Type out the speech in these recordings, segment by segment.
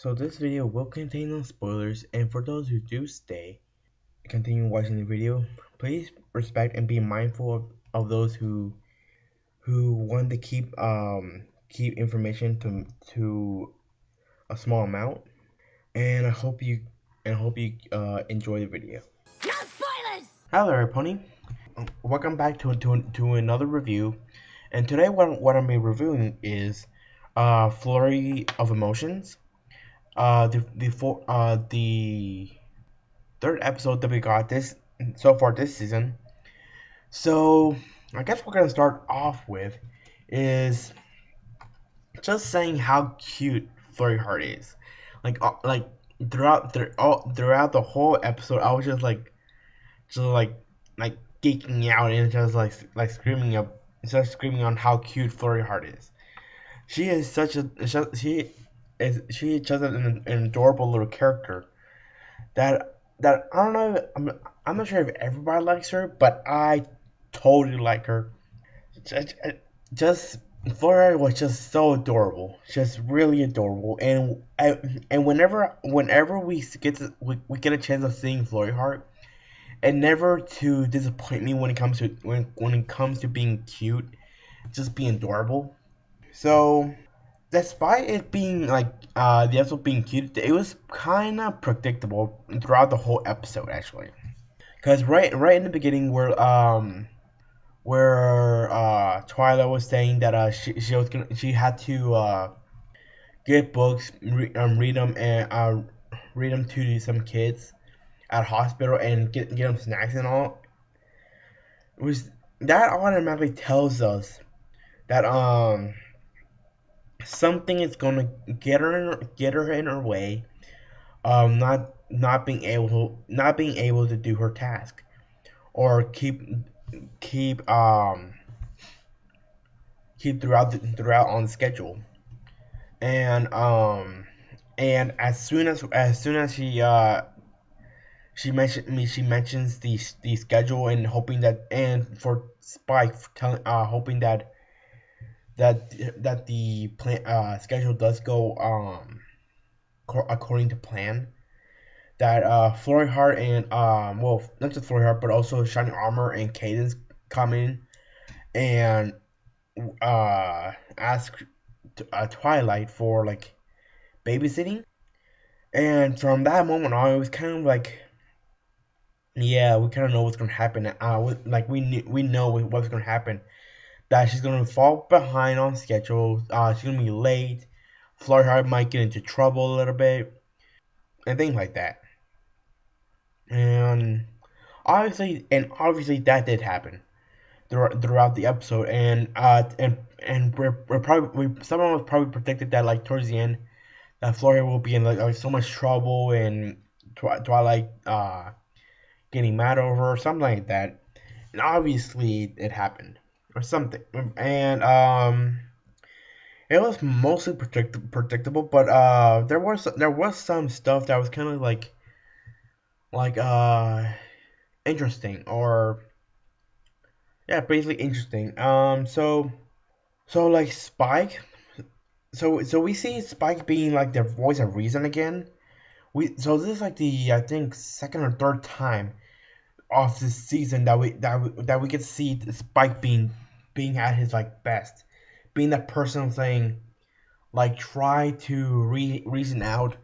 So this video will contain some spoilers, and for those who do continue watching the video, please respect and be mindful of those who want to keep information to a small amount. And I hope you enjoy the video. No spoilers! Hello, there, Pony. Welcome back to another review. And today, what I'm be reviewing is Flurry of Emotions. The third episode that we got so far this season. So I guess we're gonna start off with is just saying how cute Flurry Heart is. Like throughout the whole episode, I was just like geeking out and just screaming on how cute Flurry Heart is. She is she is just an adorable little character that I don't know. I'm not sure if everybody likes her, but I totally like her. Just Flora was just so adorable, just really adorable, and whenever we get a chance of seeing Flora Heart, and never to disappoint me when it comes to being cute, just being adorable. So despite it being the episode being cute, it was kind of predictable throughout the whole episode actually. Cause right in the beginning where Twyla was saying that she had to get books, read them and read them to some kids at hospital and get them snacks and all. It was that automatically tells us that something is gonna get her in her way, not being able to do her task or keep keep throughout on schedule. And as soon as she mentions the schedule and hoping that, and for Spike telling hoping that the plan schedule does go according to plan, that Flurry Heart and well, not just Flurry Heart but also Shining Armor and Cadence come in and ask Twilight for like babysitting. And from that moment on, it was kind of like, yeah, we kind of know what's gonna happen. We know what's gonna happen. That she's gonna fall behind on schedule. She's gonna be late. Flurry Heart might get into trouble a little bit, and things like that. And obviously that did happen throughout the episode. And we're probably someone was probably predicted that like towards the end that Florida will be in like so much trouble and Twilight getting mad over her or something like that. And obviously it happened or something. And it was mostly predictable, but there was some stuff that was kind of like interesting, or yeah, basically interesting. So like Spike, so we see Spike being like the voice of reason again. This is like the, I think, second or third time of this season that we get to see Spike being at his like best, being that person saying like try to reason out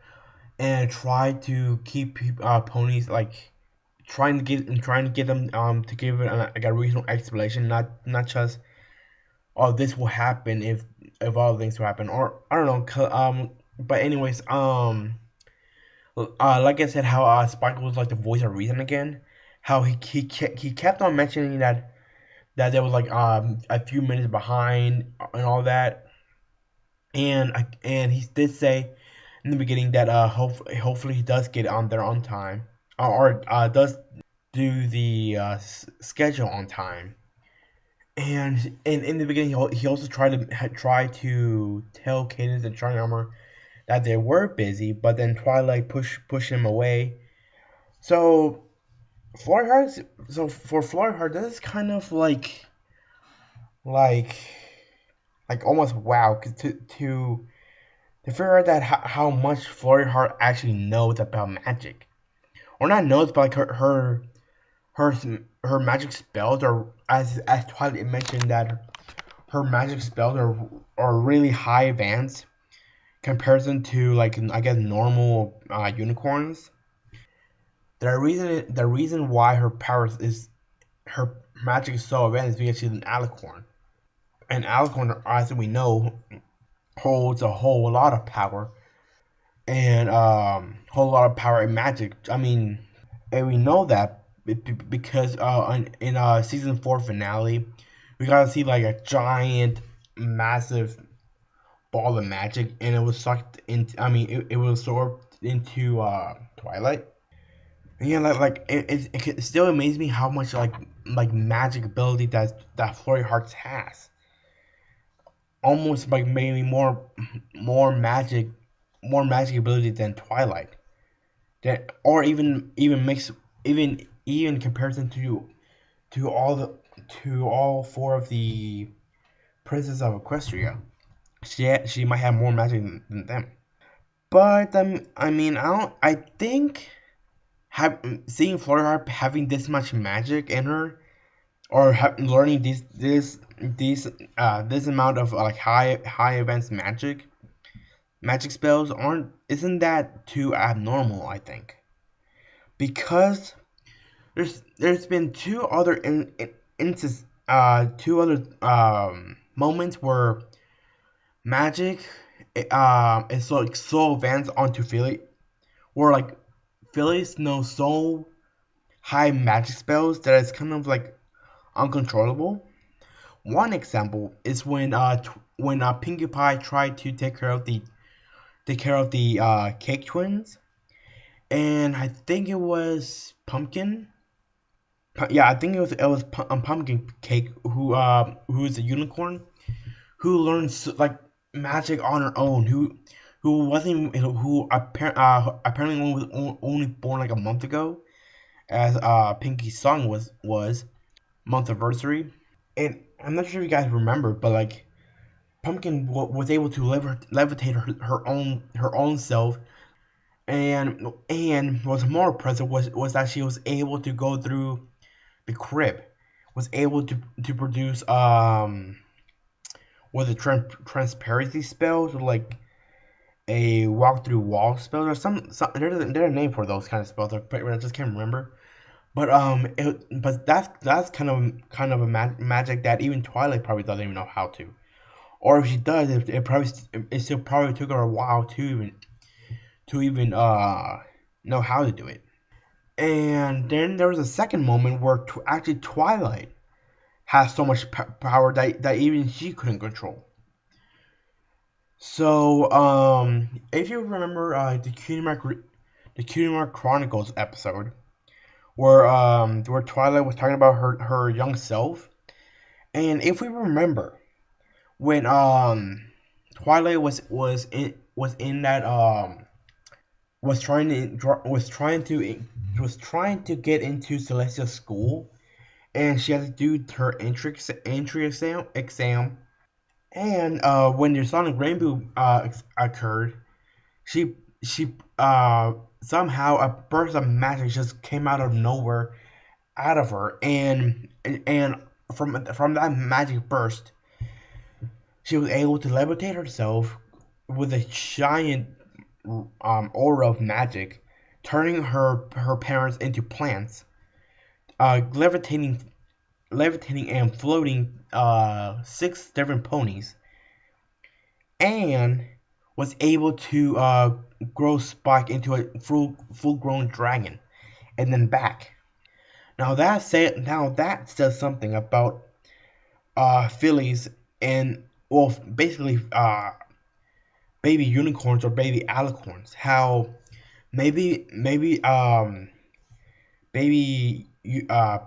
and try to keep ponies like trying to get them to give it like a reasonable explanation, not just, oh, this will happen if all things will happen, or I don't know. But anyways, like I said, how Spike was like the voice of reason again. How he kept on mentioning that there was like a few minutes behind and all that, and he did say in the beginning that hopefully he does get on there on time, or does do the schedule on time. And in the beginning, he also tried to tell Cadence and Shining Armor that they were busy, but then Twilight pushed him away. So for Florheart, this is kind of like almost wow, to to figure out that how much Florrie Hart actually knows about magic, or not knows, but like her her magic spells are, as Twilight mentioned, that her magic spells are really high advanced comparison to, like, I guess, normal unicorns. The reason why her magic is so advanced is because she's an alicorn. And alicorn, as we know, holds a whole lot of power, and whole lot of power in magic. I mean, and we know that because in season 4 finale, we got to see like a giant, massive ball of magic, and it was sucked into. I mean, it was absorbed into Twilight. And yeah, it still amazes me how much like magic ability that Florrie Harts has. Almost like maybe more magic more magic ability than Twilight. That, or even mix, even comparison to all the to all four of the princes of Equestria. She might have more magic than them. But I mean, I think seeing Florida having this much magic in her, or learning this amount of like high advanced magic spells aren't isn't that too abnormal, I think, because there's been two other moments where magic is so advanced onto Philly, where like Phyllis knows so high magic spells that it's kind of like uncontrollable. One example is when Pinkie Pie tried to take care of the Cake Twins, and I think it was Pumpkin. Yeah, I think it was Pumpkin Cake, who's a unicorn, who learns like magic on her own, who wasn't apparently only born like a month ago, as Pinky's song was month anniversary. And I'm not sure if you guys remember, but like Pumpkin was able to levitate her own self, and what's more impressive was that she was able to go through the crib, was able to produce was it transparency spells, or like a walk through wall spell, or some there's a name for those kind of spells. I just can't remember. But that's kind of a magic that even Twilight probably doesn't even know how to, or if she does, it still probably took her a while to even know how to do it. And then there was a second moment where actually Twilight has so much power that even she couldn't control. So if you remember the Cutie Mark Chronicles episode, where Twilight was talking about her young self, and if we remember when Twilight was in that was trying to get into Celestial School, and she had to do her entry exam. And when the Sonic Rainbow occurred, she she somehow a burst of magic just came out of nowhere out of her, and from that magic burst, she was able to levitate herself with a giant aura of magic, turning her parents into plants, levitating and floating 6 different ponies, and was able to grow Spike into a full grown dragon, and then back. Now that says something about fillies, and, well, basically baby unicorns or baby alicorns. How maybe baby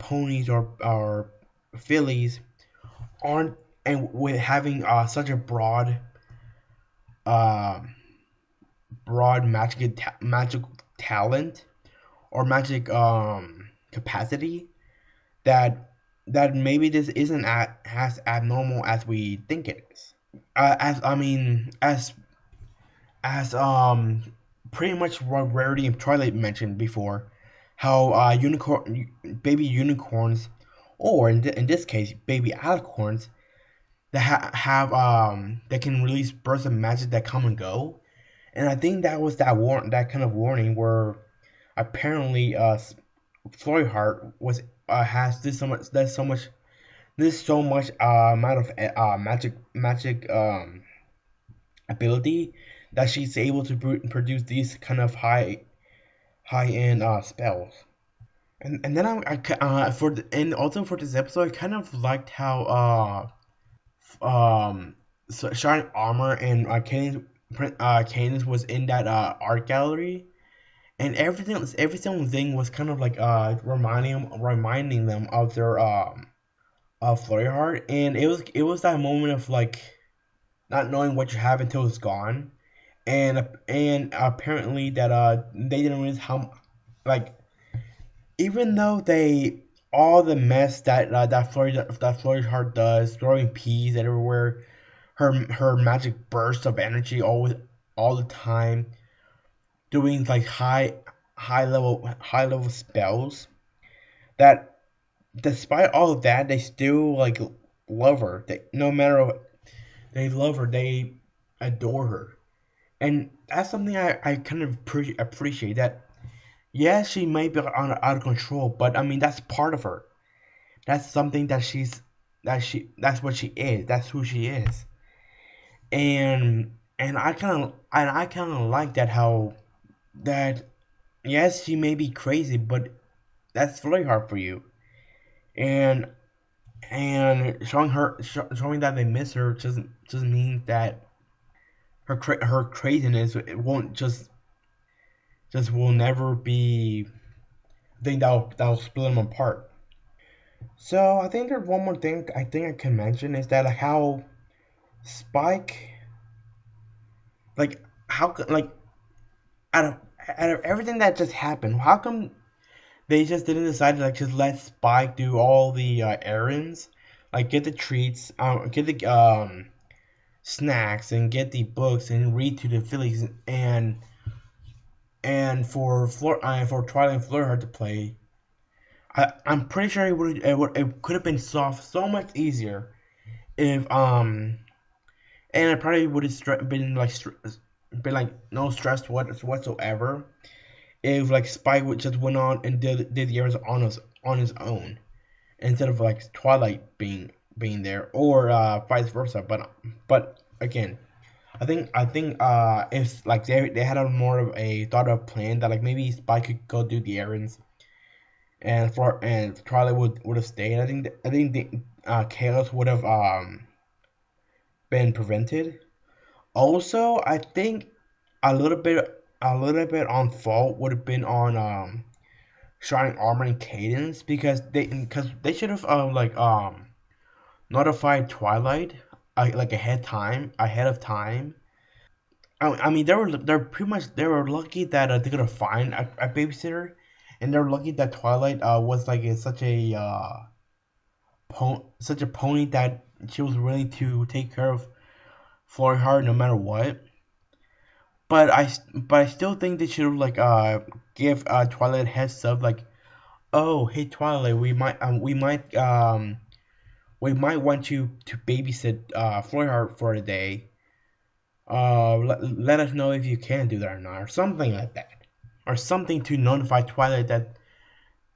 ponies or fillies aren't, and with having such a uh, broad magic talent, or magic capacity, that maybe this isn't as abnormal as we think it is. As I mean, as pretty much what Rarity and Twilight mentioned before, how baby unicorns, or in this case, baby alicorns that have that can release bursts of magic that come and go. And I think that was that kind of warning where apparently Floydheart was has this so much amount of magic ability that she's able to produce these kind of high end spells. And then and also for this episode, I kind of liked how so Shining Armor and Cadence was in that art gallery, and every single thing was kind of like reminding them of their Flurry Heart, and it was that moment of like not knowing what you have until it's gone, and apparently that they didn't realize how like even though they all the mess that Flurry Heart does, throwing peas everywhere, her magic burst of energy all the time, doing like high level spells that despite all of that they still like love her. They no matter what, they love her, they adore her. And that's something I kind of appreciate that. Yes, she may be out of control, but I mean that's part of her. That's something that's what she is. That's who she is. And I kind of like that how that yes she may be crazy, but that's really hard for you. And showing that they miss her just means that her craziness it won't just will never be a thing that'll split them apart. So I think there's one more thing I think I can mention is that like how Spike like like out of everything that just happened, how come they just didn't decide to like just let Spike do all the errands, like get the treats, get the snacks, and get the books and read to the Phillies, and for Twilight and Fleur to play. I'm pretty sure it could have been solved so much easier if and it probably would have been like no stress whatsoever if like Spike would just went on and did the errands on his own instead of like Twilight being there, or vice versa. But again, I think if like they had a more of a thought of plan that like maybe Spike could go do the errands and Twilight would have stayed. I think the chaos would have been prevented. Also, I think a little bit on fault would have been on Shining Armor and Cadence because they should have notified Twilight like ahead of time. I mean they were lucky that they could have find a babysitter, and they're lucky that Twilight was like such a pony that she was willing to take care of Floydheart no matter what. But I still think they should have like give Twilight a heads up like, oh hey Twilight, we might want you to babysit Floydheart for a day. Let us know if you can do that or not, or something like that, or something to notify Twilight that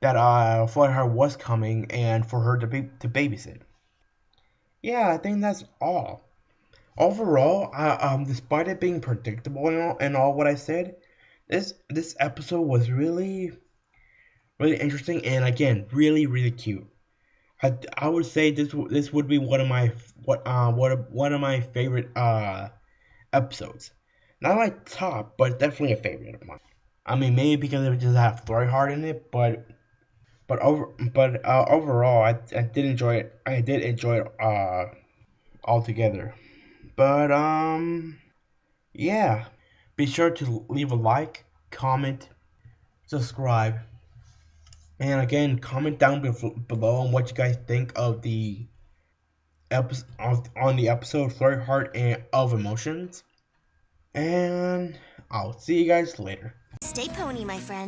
Floydheart was coming and for her to babysit. Yeah, I think that's all. Overall, despite it being predictable and all what I said, this episode was really interesting and again really cute. I would say this would be one of my favorite episodes. Not my top, but definitely a favorite of mine. I mean, maybe because it just have Story Heart in it, but overall, I did enjoy it. I did enjoy it altogether. But yeah. Be sure to leave a like, comment, subscribe, and again, comment down below on what you guys think of the episode on the episode Flirty Heart and of Emotions. and I'll see you guys later. Stay pony, my friend.